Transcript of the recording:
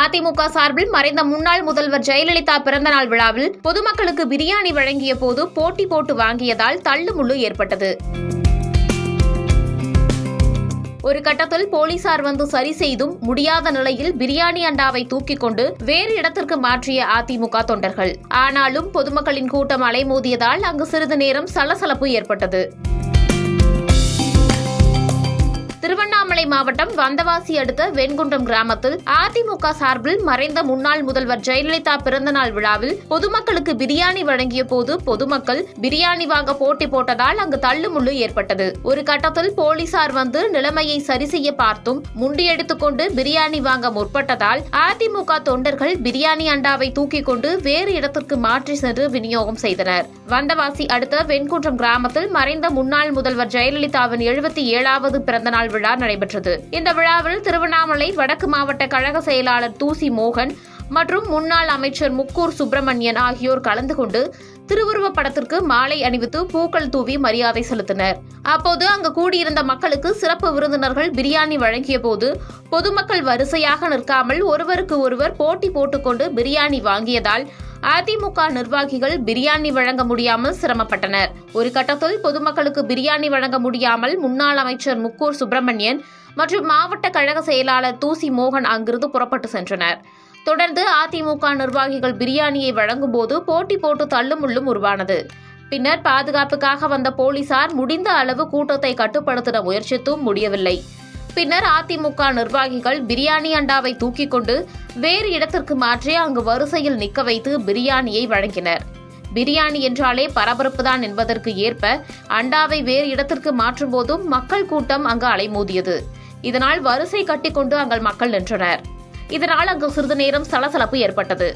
அதிமுக சார்பில் மறைந்த முன்னாள் முதல்வர் ஜெயலலிதா பிறந்தநாள் விழாவில் பொதுமக்களுக்கு பிரியாணி வழங்கிய போது போட்டி போட்டு வாங்கியதால் தள்ளுமுள்ளு ஏற்பட்டது. ஒரு கட்டத்தில் போலீசார் வந்து சரி செய்தும் முடியாத நிலையில் பிரியாணி அண்டாவை தூக்கிக் கொண்டு வேறு இடத்திற்கு மாற்றிய அதிமுக தொண்டர்கள். ஆனாலும் பொதுமக்களின் கூட்டம் அலைமோதியதால் அங்கு சிறிது நேரம் சலசலப்பு ஏற்பட்டது. திருவண்ணாமலை மாவட்டம் வந்தவாசி அடுத்த வெண்குன்றம் கிராமத்தில் அதிமுக சார்பில் மறைந்த முன்னாள் முதல்வர் ஜெயலலிதா பிறந்தநாள் விழாவில் பொதுமக்களுக்கு பிரியாணி வழங்கிய போது பொதுமக்கள் பிரியாணி வாங்க போட்டி போட்டதால் அங்கு தள்ளுமுள்ளு ஏற்பட்டது. ஒரு கட்டத்தில் போலீசார் வந்து நிலைமையை சரி செய்ய பார்த்தும் முண்டியடித்துக் கொண்டு பிரியாணி வாங்க முற்பட்டதால் அதிமுக தொண்டர்கள் பிரியாணி அண்டாவை தூக்கிக் கொண்டு வேறு இடத்திற்கு மாற்றி சென்று விநியோகம் செய்தனர். வந்தவாசி அடுத்த வெண்குன்றம் கிராமத்தில் மறைந்த முன்னாள் முதல்வர் ஜெயலலிதாவின் 77வது பிறந்தநாள் விழா நடைபெற்றது. இந்த விழாவில் திருவண்ணாமலை வடக்கு மாவட்ட கழக செயலாளர் தூசி மோகன் மற்றும் முன்னாள் அமைச்சர் முக்கூர் சுப்பிரமணியன் ஆகியோர் கலந்து கொண்டு திருவுருவப் படத்திற்கு மாலை அணிவித்து பூக்கள் தூவி மரியாதை செலுத்தினர். அப்போது அங்கு கூடியிருந்த மக்களுக்கு சிறப்பு விருந்தினர்கள் பிரியாணி வழங்கிய போது பொதுமக்கள் வரிசையாக நிற்காமல் ஒருவருக்கு ஒருவர் போட்டி போட்டுக்கொண்டு பிரியாணி வாங்கியதால் அதிமுக நிர்வாகிகள் பிரியாணி வழங்க முடியாமல் சிரமப்பட்டனர். ஒரு கட்டத்தில் பொதுமக்களுக்கு பிரியாணி வழங்க முடியாமல் முன்னாள் அமைச்சர் முக்கூர் சுப்பிரமணியன் மற்றும் மாவட்ட கழக செயலாளர் தூசி மோகன் அங்கிருந்து புறப்பட்டு சென்றனர். தொடர்ந்து அதிமுக நிர்வாகிகள் பிரியாணியை வழங்கும் போது போட்டி போட்டு தள்ளுமுள்ளும் உருவானது. பின்னர் பாதுகாப்புக்காக வந்த போலீசார் முடிந்த அளவு கூட்டத்தை கட்டுப்படுத்த முயற்சித்தும் முடியவில்லை. பின்னர் அதிமுக நிர்வாகிகள் பிரியாணி அண்டாவை தூக்கிக் கொண்டு வேறு இடத்திற்கு மாற்றி அங்கு வரிசையில் நிற்க வைத்து பிரியாணியை வழங்கினர். பிரியாணி என்றாலே பரபரப்புதான் என்பதற்கு ஏற்ப அண்டாவை வேறு இடத்திற்கு மாற்றும் போதும் மக்கள் கூட்டம் அங்கு அலைமோதியது. இதனால் வரிசை கட்டிக்கொண்டு அங்கு மக்கள் நின்றனர். இதனால் அங்கு சிறிது நேரம் சலசலப்பு ஏற்பட்டது.